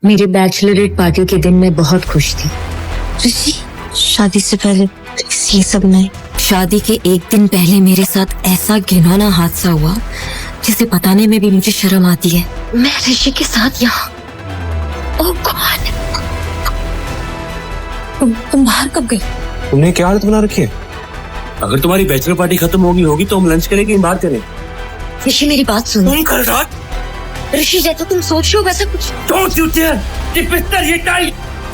मेरी Bachelorette party के दिन मैं बहुत खुश थी। ऋषि, शादी से पहले ये सब नहीं। शादी के एक दिन पहले मेरे साथ ऐसा घिनौना हादसा हुआ जिसे बताने में भी मुझे शर्म आती है। मैं ऋषि के साथ यहाँ। ओह गॉड, तुम बाहर कब गई? तुमने क्या हालत बना रखी है? अगर तुम्हारी बैचलर पार्टी खत्म होगी तो हम लंच करेंगे, बात करें। ऋषि मेरी बात सुनो। तुम कर रहा ऋषि जैसा तुम सोच रहे हो वैसा कुछ। Don't you dare! ये बिस्तर, ये टाई,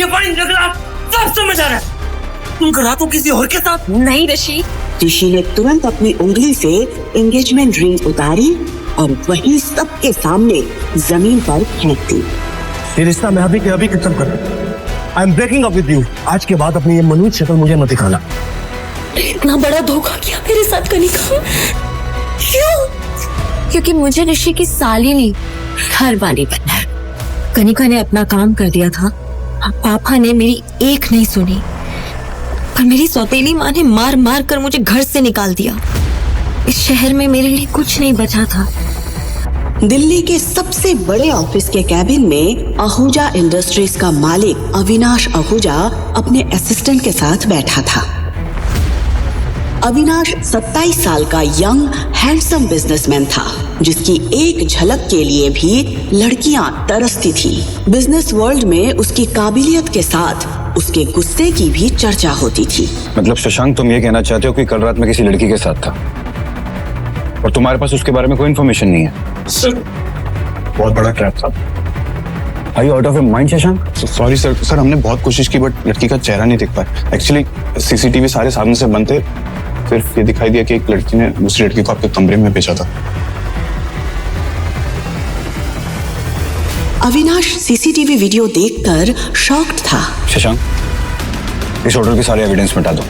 ये वाइन रगड़ा, सब समझ आ रहा है। तुम कर रहा तो किसी और के साथ। नहीं ऋषि। ऋषि ने तुरंत अपनी उंगली से एंगेजमेंट रिंग उतारी और वहीं सबके सामने जमीन पर फेंक दी। ये रिश्ता मैं अभी के अभी खत्म कर रहा हूँ। I am breaking up with you. आज के बाद अपनी ये मनहूस शक्ल मुझे मत दिखाना। इतना बड़ा धोखा किया मेरे साथ कनिका। क्यों? क्योंकि मुझे ऋषि की साली नहीं, घर वाली बनना है। कनिका ने अपना काम कर दिया था। पापा ने मेरी एक नहीं सुनी, पर मेरी सौतेली माँ ने मार मार कर मुझे घर से निकाल दिया। इस शहर में मेरे लिए कुछ नहीं बचा था। दिल्ली के सबसे बड़े ऑफिस के कैबिन में आहूजा इंडस्ट्रीज का मालिक अविनाश आहूजा अपने असिस्टेंट के साथ बैठा था। अविनाश 27 साल का यंग हैंडसम बिजनेसमैन था, जिसकी एक झलक के लिए भी लड़कियां तरसती थी। बिजनेस वर्ल्ड में उसकी काबिलियत के साथ उसके गुस्से की भी चर्चा होती थी। मतलब शशांक, तुम ये कहना चाहते हो कि कल रात में किसी लड़की के साथ था और तुम्हारे पास उसके बारे में कोई इन्फॉर्मेशन नहीं है? बहुत बड़ा ट्रैप था। Are you out of your mind, Shashank? Sorry sir, हमने बहुत कोशिश की बट लड़की का चेहरा नहीं दिख पाया। एक्चुअली सीसीटीवी सारे सामने से बंद थे, सिर्फ ये दिखाई दिया कि एक लड़की ने दूसरी लड़की को आपके कमरे में भेजा था। अविनाश सीसीटीवी वीडियो देखकर शॉक्ड था। शशांक, इस ऑर्डर के सारे एविडेंस मिटा दो।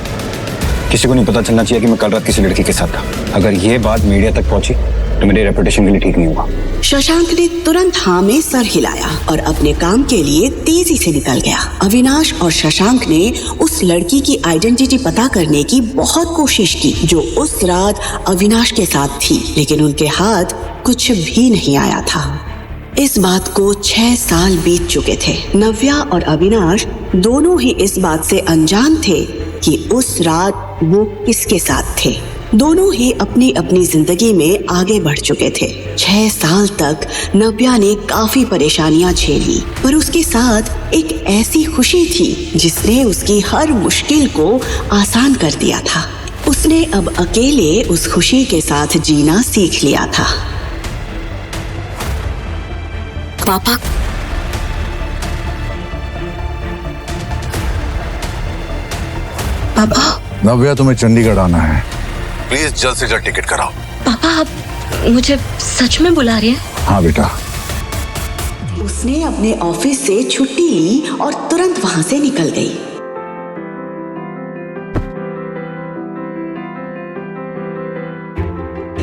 किसी को नहीं पता चलना चाहिए कि मैं कल रात किसी लड़की के साथ था। अगर ये बात मीडिया तक पहुंची तो मेरी रेपुटेशन के लिए ठीक नहीं होगा। शशांक ने तुरंत हाँ में सर हिलाया और अपने काम के लिए तेजी से निकल गया। अविनाश और शशांक ने उस लड़की की आइडेंटिटी पता करने की बहुत कोशिश की जो उस रात अविनाश के साथ थी, लेकिन उनके हाथ कुछ भी नहीं आया था। इस बात को 6 साल बीत चुके थे। नव्या और अविनाश दोनों ही इस बात से अनजान थे कि उस रात वो किसके साथ थे। दोनों ही अपनी अपनी जिंदगी में आगे बढ़ चुके थे। 6 साल तक नव्या ने काफी परेशानियां झेली, पर उसके साथ एक ऐसी खुशी थी जिसने उसकी हर मुश्किल को आसान कर दिया था। उसने अब अकेले उस खुशी के साथ जीना सीख लिया था। पापा, पापा, नव्या, तुम्हें चंडीगढ़ आना है। प्लीज जल्द से जल्द टिकट कराओ। पापा आप मुझे सच में बुला रहे हैं? हाँ बेटा। उसने अपने ऑफिस से छुट्टी ली और तुरंत वहां से निकल गई।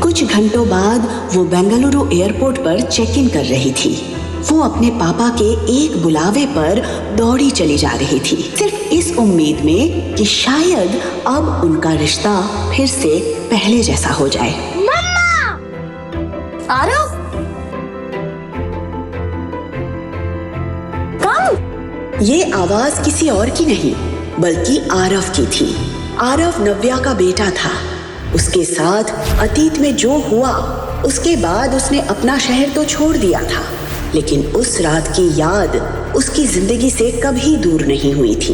कुछ घंटों बाद वो बेंगलुरु एयरपोर्ट पर चेक इन कर रही थी। वो अपने पापा के एक बुलावे पर दौड़ी चली जा रही थी, सिर्फ इस उम्मीद में कि शायद अब उनका रिश्ता फिर से पहले जैसा हो जाए। मम्मा! आरव! कम! ये आवाज किसी और की नहीं बल्कि आरव की थी। आरव नव्या का बेटा था। उसके साथ अतीत में जो हुआ उसके बाद उसने अपना शहर तो छोड़ दिया था, लेकिन उस रात की याद उसकी जिंदगी से कभी दूर नहीं हुई थी।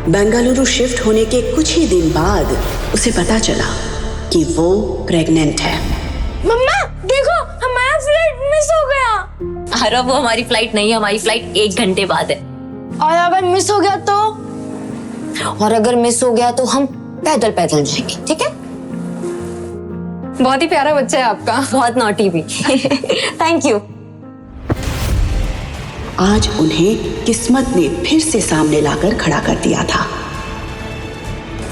बेंगलुरु शिफ्ट होने के कुछ ही दिन बाद उसे पता चला कि वो प्रेग्नेंट है। मम्मा देखो, हमारा फ्लाइट मिस हो गया। आरव, वो हमारी फ्लाइट नहीं है, हमारी फ्लाइट 1 घंटे बाद है। और अगर मिस हो गया तो? और अगर मिस हो गया तो हम पैदल पैदल जाएंगे, ठीक है? बहुत ही प्यारा बच्चा है आपका। बहुत नॉटी भी। Thank you. आज उन्हें किस्मत ने फिर से सामने लाकर खड़ा कर दिया था।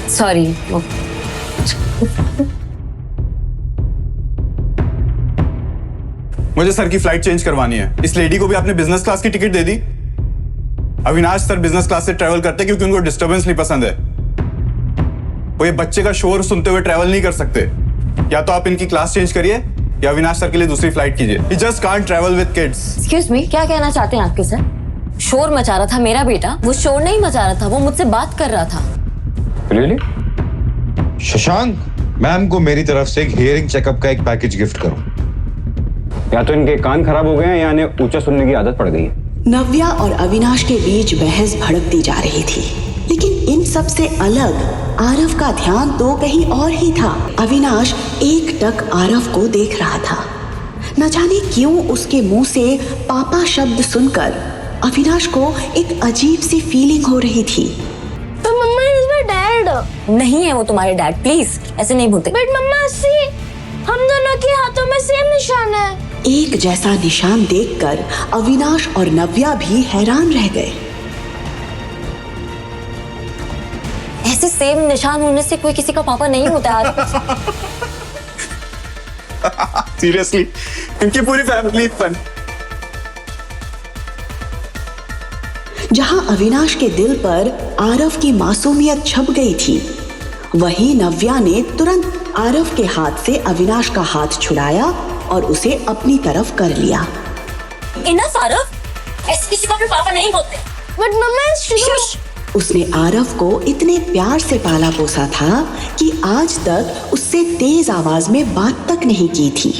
सॉरी। मुझे सर की फ्लाइट चेंज करवानी है। इस लेडी को भी आपने बिजनेस क्लास की टिकट दे दी। अविनाश सर बिजनेस क्लास से ट्रैवल करते क्योंकि उनको डिस्टर्बेंस नहीं पसंद है। वो ये बच्चे का शोर सुनते हुए ट्रैवल नहीं कर सकते। या तो आप इनकी क्लास चेंज करिए या अविनाश सर के लिए दूसरी फ्लाइट कीजिए। He just can't travel with kids. Excuse me, क्या कहना चाहते हैं आपके सर? शोर मचा रहा था मेरा बेटा, वो शोर नहीं मचा रहा था, वो मुझसे बात कर रहा था। रियली? शशांक, मैम को मेरी तरफ से एक हियरिंग चेकअप का एक पैकेज गिफ्ट करो। या तो इनके कान खराब हो गए हैं या इन्हें ऊंचा सुनने की आदत पड़ गई है। नव्या और अविनाश के बीच बहस भड़कती जा रही थी, लेकिन इन सब से अलग आरव का ध्यान तो कहीं और ही था। अविनाश एकटक आरव को देख रहा था। न जाने क्यों उसके मुंह से पापा शब्द सुनकर अविनाश को एक अजीब सी फीलिंग हो रही थी। पर मम्मा इज माय डैड। नहीं है वो तुम्हारे डैड, प्लीज ऐसे नहीं बोलते। बट मम्मा सी, हम दोनों के हाथों में सेम निशान है। एक जैसा निशान देखकर अविनाश और नव्या भी हैरान रह गए। ऐसे सेम निशान होने से कोई किसी का पापा नहीं होता यार। सीरियसली, इनकी पूरी फैमिली फन। जहां अविनाश के दिल पर आरव की मासूमियत छप गई थी, वहीं नव्या ने तुरंत आरव के हाथ से अविनाश का हाथ छुड़ाया और उसे अपनी तरफ कर लिया। इनफ आरव, ऐसे किसी का भी पापा नहीं होते। But mama is true. उसने आरव को इतने प्यार से पाला पोसा था कि आज तक उससे तेज आवाज में बात तक नहीं की थी,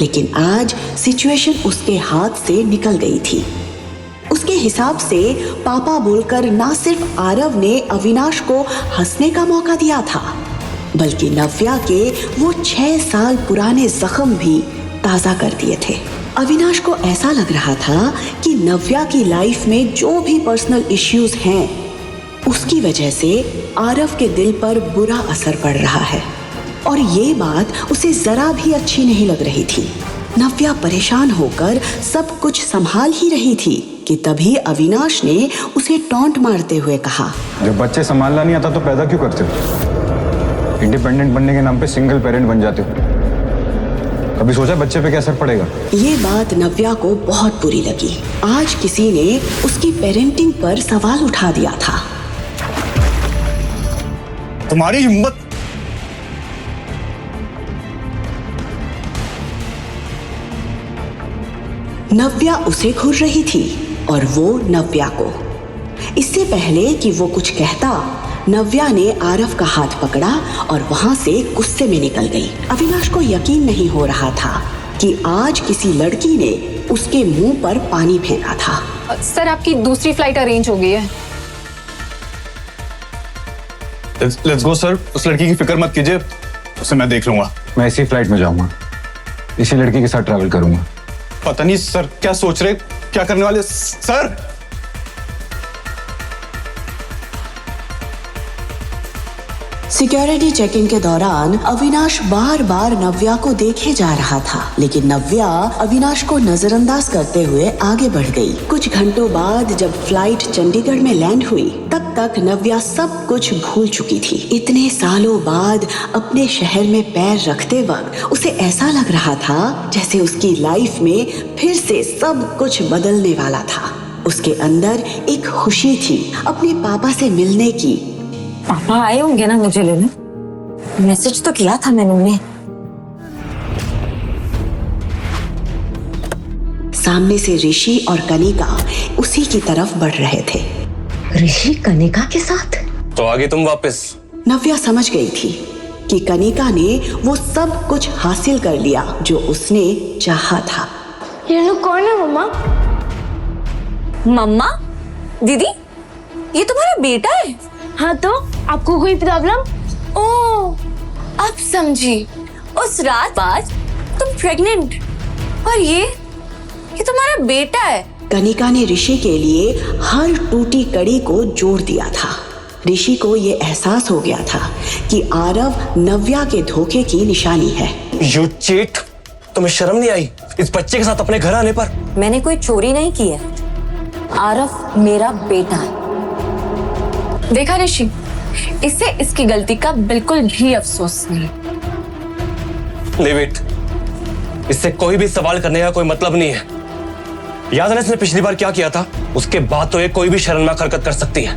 लेकिन आज सिचुएशन उसके हाथ से निकल गई थी। उसके हिसाब से पापा बोलकर ना सिर्फ आरव ने अविनाश को हंसने का मौका दिया था, बल्कि नव्या के वो 6 साल पुराने जख्म भी ताजा कर दिए थे। अविनाश को ऐसा लग रहा था कि नव्या की लाइफ में जो भी पर्सनल इश्यूज हैं, उसकी वजह से आरव के दिल पर बुरा असर पड़ रहा है, और ये बात उसे जरा भी अच्छी नहीं लग रही थी। नव्या परेशान होकर सब कुछ संभाल ही रही थी कि तभी अविनाश ने उसे टॉन्ट मारते हुए कहा, जब बच्चे संभालना नहीं आता तो पैदा क्यों करते हो? इंडिपेंडेंट बनने के नाम पे सिंगल पेरेंट बन जाते हो। कभी सोचा बच्चे पे क्या असर पड़ेगा? ये बात नव्या को बहुत बुरी लगी। आज किसी ने उसकी पेरेंटिंग पर सवाल उठा दिया था। तुम्हारी हिम्मत! नव्या उसे घूर रही थी और वो नव्या को। इससे पहले कि वो कुछ कहता, नव्या ने आरव का हाथ पकड़ा और वहां से गुस्से में निकल गई। अविनाश को यकीन नहीं हो रहा था कि आज किसी लड़की ने उसके मुंह पर पानी फेंका था। सर, आपकी दूसरी फ्लाइट अरेंज हो गई है। Let's go sir. उस लड़की की फिक्र मत कीजिए, उसे मैं देख लूंगा। मैं इसी फ्लाइट में जाऊंगा, इसी लड़की के साथ ट्रैवल करूंगा। पता नहीं सर क्या सोच रहे, क्या करने वाले सर। सिक्योरिटी चेकिंग के दौरान अविनाश बार बार नव्या को देखे जा रहा था, लेकिन नव्या अविनाश को नजरअंदाज करते हुए आगे बढ़ गई। कुछ घंटों बाद जब फ्लाइट चंडीगढ़ में लैंड हुई, तब तक नव्या सब कुछ भूल चुकी थी। इतने सालों बाद अपने शहर में पैर रखते वक्त उसे ऐसा लग रहा था जैसे उसकी लाइफ में फिर से सब कुछ बदलने वाला था। उसके अंदर एक खुशी थी अपने पापा से मिलने की। पापा आए होंगे ना मुझे लेने, मैसेज तो किया था मैंने उन्हें। सामने से ऋषि और कनिका उसी की तरफ बढ़ रहे थे। ऋषि कनिका के साथ? तो आगे तुम वापस। नव्या समझ गई थी कि कनिका ने वो सब कुछ हासिल कर लिया जो उसने चाहा था। ये लोग कौन है मम्मा? मम्मा? दीदी, ये तुम्हारा बेटा है? हाँ, तो आपको कोई प्रॉब्लम? ओह, अब समझी। उस रात बाद तुम प्रेग्नेंट, और ये तुम्हारा बेटा है। कनिका ने ऋषि के लिए हर टूटी कड़ी को जोड़ दिया था। ऋषि को ये एहसास हो गया था कि आरव नव्या के धोखे की निशानी है। You cheat! तुम्हें शर्म नहीं आई इस बच्चे के साथ अपने घर आने पर? मैंने कोई चोरी नहीं की है, आरव मेरा बेटा है। देखा ऋषि, इससे इसकी गलती का बिल्कुल भी अफसोस नहीं। नहीं वेट, इससे कोई भी सवाल करने का कोई मतलब नहीं है। याद है ना इसने पिछली बार क्या किया था? उसके बाद तो ये कोई भी शर्मनाक हरकत कर सकती है।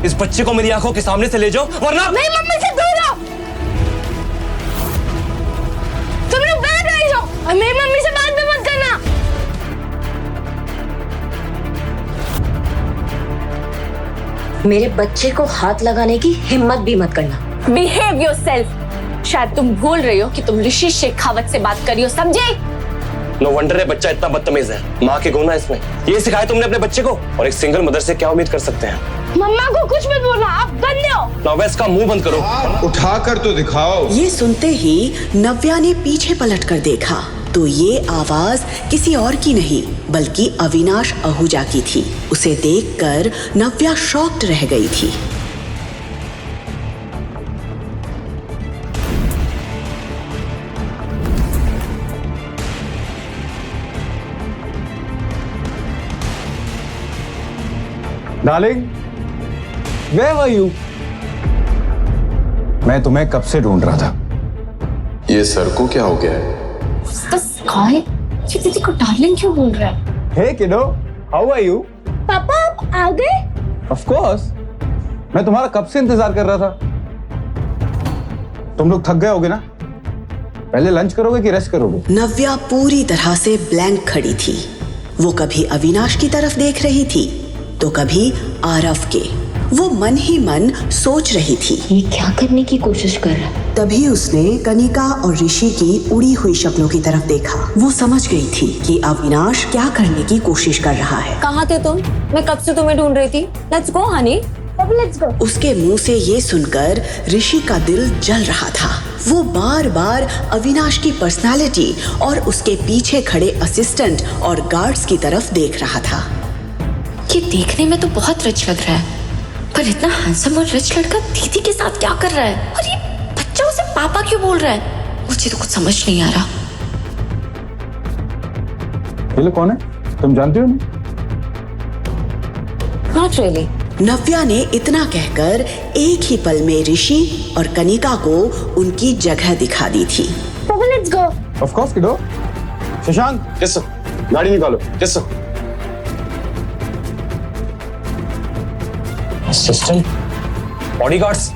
इस बच्चे को मेरी आंखों के सामने से ले जाओ, वरना नहीं, मम्मी से दूर रहो। तुम लोग बाहर रह जाओ और मेरी मम्मी से बात भी मत करना। मेरे बच्चे को हाथ लगाने की हिम्मत भी मत करना। Behave yourself. शायद तुम भूल रही हो कि तुम ऋषि शेखावत से बात कर रही हो, समझे? नो वंडर है बच्चा इतना बदतमीज है। माँ के गुण है इसमें। ये सिखाया तुमने अपने बच्चे को? और एक सिंगल मदर से क्या उम्मीद कर सकते हैं? मम्मा को कुछ मत बोलना, आप गंदे हो। नव्या इसका मुंह बंद करो। उठा कर तो दिखाओ। ये सुनते ही नव्या ने पीछे पलट कर देखा तो ये आवाज किसी और की नहीं बल्कि अविनाश आहूजा की थी। उसे देखकर नव्या शॉक्ड रह गई थी। Darling, where were you? मैं तुम्हें कब से ढूंढ रहा था। ये सर को क्या हो गया है? ये दीदी को डार्लिंग क्यों बोल रहा है? Hey kiddo, how are you? पापा आप आ गए? Of course. मैं तुम्हारा कब से इंतजार कर रहा था। तुम लोग थक गए होगे ना? पहले लंच करोगे कि रेस्ट करोगे? नव्या पूरी तरह से ब्लैंक खड़ी थी। वो कभी अविनाश की तरफ देख रही थी तो कभी आरव के। वो मन ही मन सोच रही थी ये क्या करने की कोशिश कर रहा है। तभी उसने कनिका और ऋषि की उड़ी हुई शक्लों की तरफ देखा। वो समझ गई थी कि अविनाश क्या करने की कोशिश कर रहा है। कहाँ थे तुम? मैं कब से तुम्हें ढूंढ रही थी। Let's go Honey. अब लेट्स गो। उसके मुंह से ये सुनकर ऋषि का दिल जल रहा था। वो बार बार अविनाश की पर्सनालिटी और उसके पीछे खड़े असिस्टेंट और गार्ड्स की तरफ देख रहा था। ये देखने में तो बहुत रिच लग रहा है, पर इतना हैंडसम और रिच लड़का दीदी के साथ क्या कर रहा है? और ये बच्चा उसे पापा क्यों बोल रहा है? मुझे तो कुछ समझ नहीं आ रहा। ये लोग कौन है? तुम जानती हो? Not really. नव्या ने इतना कहकर एक ही पल में ऋषि और कनिका को उनकी जगह दिखा दी थी। पापा let's go. Of course kiddo. Shashank, yes sir. गाड़ी निकालो। Yes sir. असिस्टेंट, बॉडीगार्ड्स,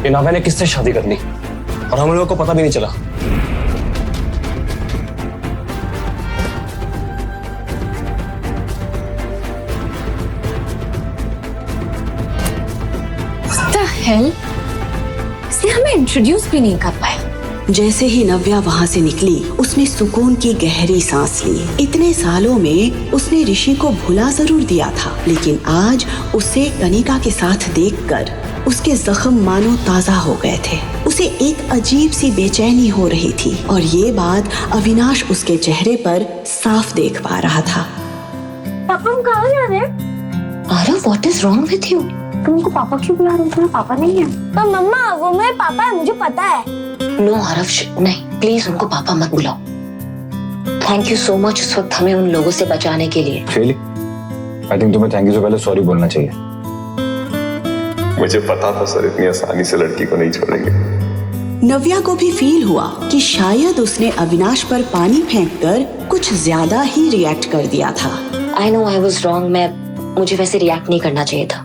ये नव्या ने किससे शादी कर ली और हम लोगों को पता भी नहीं चला। What the hell? इसने हमें इंट्रोड्यूस भी नहीं कर पाया। जैसे ही नव्या वहां से निकली उसने सुकून की गहरी सांस ली। इतने सालों में उसने ऋषि को भुला जरूर दिया था, लेकिन आज उसे कनिका के साथ देखकर उसके जख्म मानो ताजा हो गए थे। उसे एक अजीब सी बेचैनी हो रही थी और ये बात अविनाश उसके चेहरे पर साफ देख पा रहा था। पापा हम कहाँ जा रहे हैं? Aarav, what is wrong with you? तुमको पापा क्यों बुला रहे हो? तुम्हारा पापा नहीं है। पर मम्मा वो मेरे पापा है, मुझे पता है। नो आरव, नहीं, प्लीज उनको पापा मत बुलाओ। थैंक यू सो मच उस वक्त हमें उन लोगों से बचाने के लिए। शैली, आई थिंक तुम्हें थैंक यू से पहले सॉरी बोलना चाहिए। मुझे पता था सर इतनी आसानी से लड़की को नहीं छोड़ेंगे। नव्या को भी फील हुआ कि शायद उसने अविनाश पर पानी फेंककर कुछ ज्यादा ही रिएक्ट कर दिया था। I know I was wrong. मुझे वैसे रिएक्ट नहीं करना चाहिए था।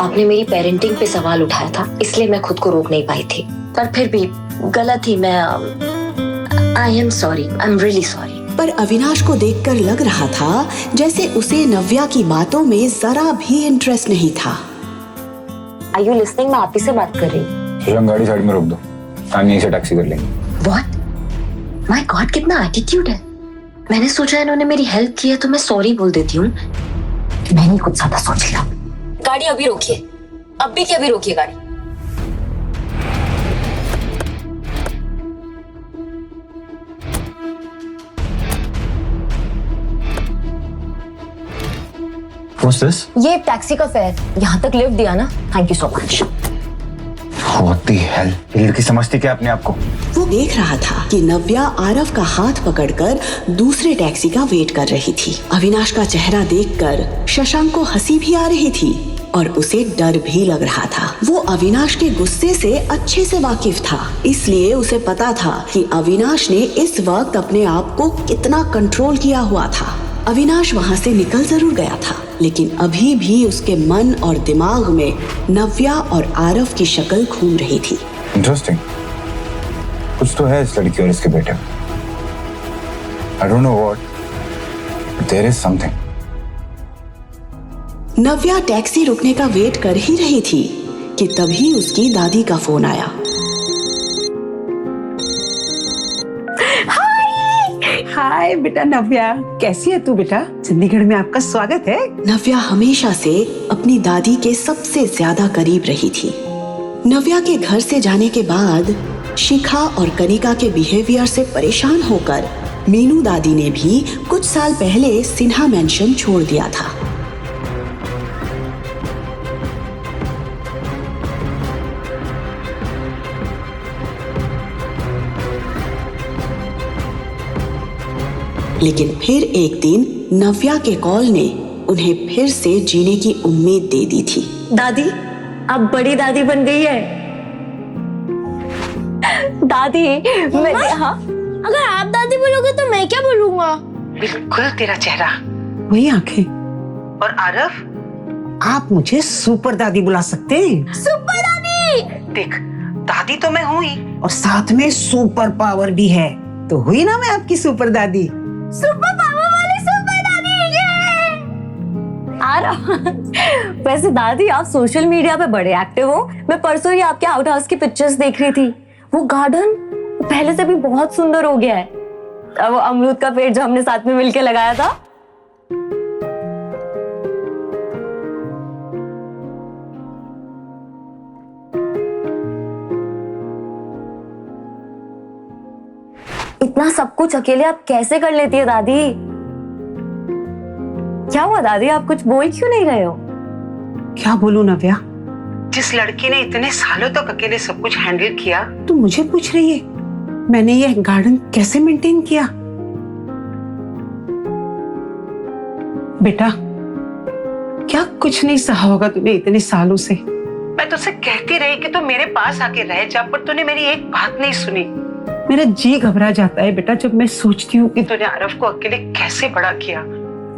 आपने मेरी पेरेंटिंग पे सवाल उठाया था, इसलिए मैं खुद को रोक नहीं पाई थी। पर फिर भी गलत थी मैं। I am sorry, I am really sorry. पर अविनाश को देखकर लग रहा था जैसे उसे नव्या की बातों में जरा भी इंटरेस्ट नहीं था। Are you listening? मैं आप ही से बात कर रही हूँ। शशांक, गाड़ी साइड में रोक दो, हम यहीं से टैक्सी कर लेंगे। व्हाट? माय गॉड, कितना एटीट्यूड है। मैंने सोचा इन्होंने मेरी हेल्प की है तो मैं सॉरी बोल देती हूँ। मैंने कुछ ज्यादा सोच लिया। गाड़ी अभी रोकिए, अभी की अभी रोकिए गाड़ी। What's this? ये टैक्सी का फेयर, यहाँ तक लिफ्ट दिया ना, thank you so much. What the hell? ये लड़की समझती क्या अपने आप को? वो देख रहा था कि नव्या आरव का हाथ पकड़कर दूसरे टैक्सी का वेट कर रही थी। अविनाश का चेहरा देखकर शशांक को हंसी भी आ रही थी और उसे डर भी लग रहा था। वो अविनाश के गुस्से से अच्छे से वाकिफ था, इसलिए उसे पता था कि अविनाश ने इस वक्त अपने आप को कितना कंट्रोल किया हुआ था। अविनाश वहां से निकल जरूर गया था, लेकिन अभी भी उसके मन और दिमाग में नव्या और आरव की शक्ल घूम रही थी। इंटरेस्टिंग, कुछ तो है इस लड़की और इसके बेटे। I don't know what, but there is something. Navya taxi रुकने का वेट कर ही रही थी कि तभी उसकी दादी का फोन आया। हाय बेटा नव्या, कैसी है तू बेटा? चंडीगढ़ में आपका स्वागत है। नव्या हमेशा से अपनी दादी के सबसे ज्यादा करीब रही थी। नव्या के घर से जाने के बाद शिखा और कनिका के बिहेवियर से परेशान होकर मीनू दादी ने भी कुछ साल पहले सिन्हा मैंशन छोड़ दिया था। लेकिन फिर एक दिन नव्या के कॉल ने उन्हें फिर से जीने की उम्मीद दे दी थी। दादी, अब बड़ी दादी बन गई है। दादी, मैं हाँ, अगर आप दादी बोलोगे तो मैं क्या बोलूंगा? बिल्कुल तेरा चेहरा, वही आंखें। और आरव, आप मुझे सुपर दादी बुला सकते हैं। सुपर दादी! देख, दादी तो मैं हुई और साथ में सुपर पावर भी है, तो हुई ना मैं आपकी सुपर दादी। सुपर पावर वाली सुपर दादी ये! वैसे दादी, आप सोशल मीडिया पे बड़े एक्टिव हो। मैं परसों ही आपके आउट हाउस की पिक्चर्स देख रही थी। वो गार्डन पहले से भी बहुत सुंदर हो गया है। वो अमरूद का पेड़ जो हमने साथ में मिलकर लगाया था। इतना सब कुछ अकेले आप कैसे कर लेती है दादी? क्या हुआ दादी, आप कुछ बोल क्यों नहीं रहे हो? क्या बोलूं नव्या, जिस लड़की ने इतने सालों तक अकेले सब कुछ हैंडल किया, तू मुझे पूछ रही है मैंने ये गार्डन कैसे मेंटेन किया? बेटा, क्या कुछ नहीं सहा होगा तूने इतने सालों से। मैं तुझसे कहती रही कि तू मेरे पास आके रह जा, पर तूने मेरी एक बात नहीं सुनी। मेरा जी घबरा जाता है बेटा जब मैं सोचती हूँ कि तूने आरव को अकेले कैसे बड़ा किया।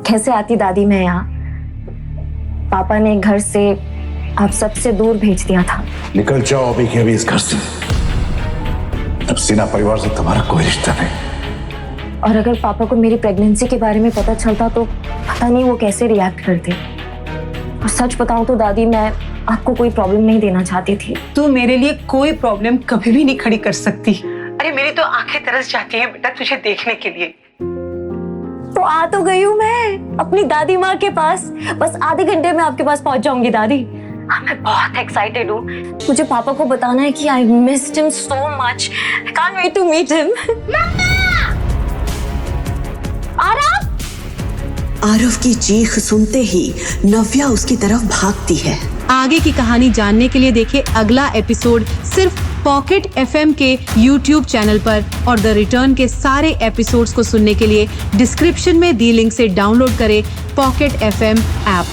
कैसे आती दादी मैं यहाँ? पापा ने घर से आप सबसे दूर भेज दिया था। निकल जाओ अभी के अभी इस घर से। अब सिन्हा परिवार से तुम्हारा कोई रिश्ता नहीं। और अगर पापा को मेरी प्रेगनेंसी के बारे में पता चलता तो पता नहीं वो कैसे रिएक्ट करते। और सच बताऊं तो दादी, मैं आपको कोई प्रॉब्लम नहीं देना चाहती थी। तू मेरे लिए कोई प्रॉब्लम कभी भी नहीं खड़ी कर सकती। अरे मेरी तो आंखें तरस जाती हैं बेटा तुझे देखने के लिए। तो आ तो गई हूँ मैं अपनी दादी माँ के पास। बस आधे घंटे में आपके पास पहुंच जाऊंगी दादी। मैं बहुत एक्साइटेड हूँ। मुझे पापा को बताना है कि I missed him so much. I can't wait to meet him. Aarav की चीख सुनते ही नव्या उसकी तरफ भागती है। आगे की कहानी जानने के लिए देखिए अगला एपिसोड सिर्फ पॉकेट FM के YouTube चैनल पर, और द रिटर्न के सारे एपिसोड्स को सुनने के लिए डिस्क्रिप्शन में दी लिंक से डाउनलोड करें पॉकेट FM ऐप।